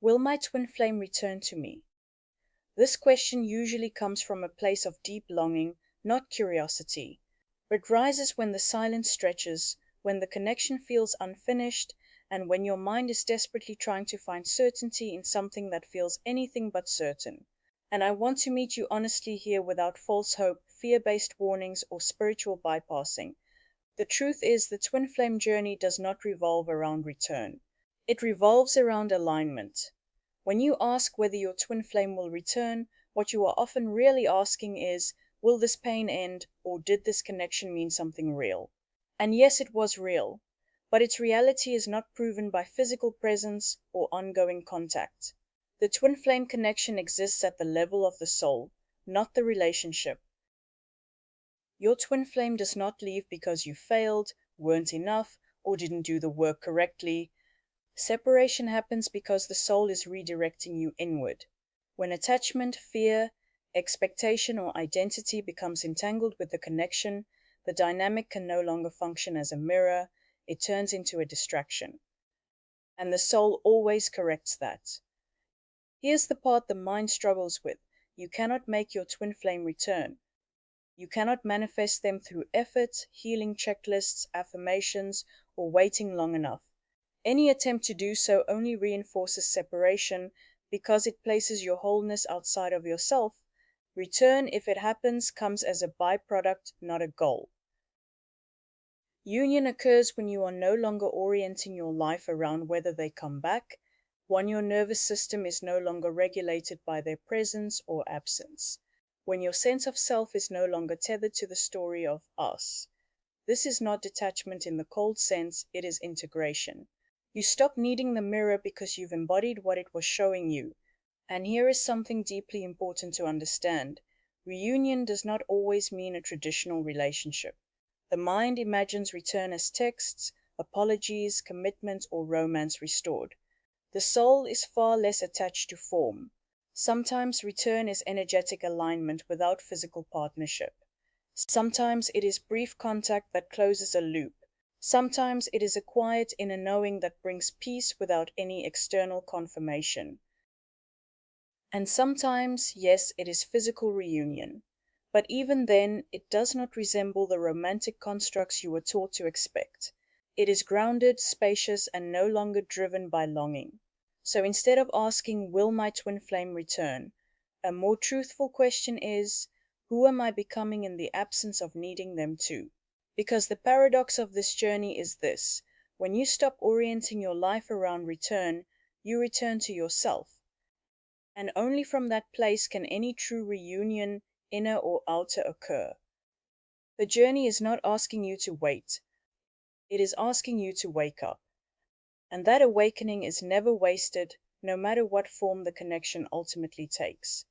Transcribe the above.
Will my twin flame return to me? This question usually comes from a place of deep longing, not curiosity. It rises when the silence stretches, when the connection feels unfinished, and when your mind is desperately trying to find certainty in something that feels anything but certain. And I want to meet you honestly here without false hope, fear based warnings, or spiritual bypassing. The truth is, the twin flame journey does not revolve around return. It revolves around alignment. When you ask whether your twin flame will return, what you are often really asking is, will this pain end, or did this connection mean something real? And yes, it was real, but its reality is not proven by physical presence or ongoing contact. The twin flame connection exists at the level of the soul, not the relationship. Your twin flame does not leave because you failed, weren't enough, or didn't do the work correctly. Separation happens because the soul is redirecting you inward. When attachment, fear, expectation, or identity becomes entangled with the connection, the dynamic can no longer function as a mirror, it turns into a distraction. And the soul always corrects that. Here's the part the mind struggles with. You cannot make your twin flame return. You cannot manifest them through effort, healing checklists, affirmations, or waiting long enough. Any attempt to do so only reinforces separation because it places your wholeness outside of yourself. Return, if it happens, comes as a byproduct, not a goal. Union occurs when you are no longer orienting your life around whether they come back, when your nervous system is no longer regulated by their presence or absence, when your sense of self is no longer tethered to the story of us. This is not detachment in the cold sense, it is integration. You stop needing the mirror because you've embodied what it was showing you. And here is something deeply important to understand. Reunion does not always mean a traditional relationship. The mind imagines return as texts, apologies, commitment, or romance restored. The soul is far less attached to form. Sometimes return is energetic alignment without physical partnership. Sometimes it is brief contact that closes a loop. Sometimes it is a quiet inner knowing that brings peace without any external confirmation. And sometimes, yes, it is physical reunion. But even then, it does not resemble the romantic constructs you were taught to expect. It is grounded, spacious, and no longer driven by longing. So instead of asking, will my twin flame return? A more truthful question is, who am I becoming in the absence of needing them to? Because the paradox of this journey is this: when you stop orienting your life around return, you return to yourself. And only from that place can any true reunion, inner or outer, occur. The journey is not asking you to wait, it is asking you to wake up. And that awakening is never wasted, no matter what form the connection ultimately takes.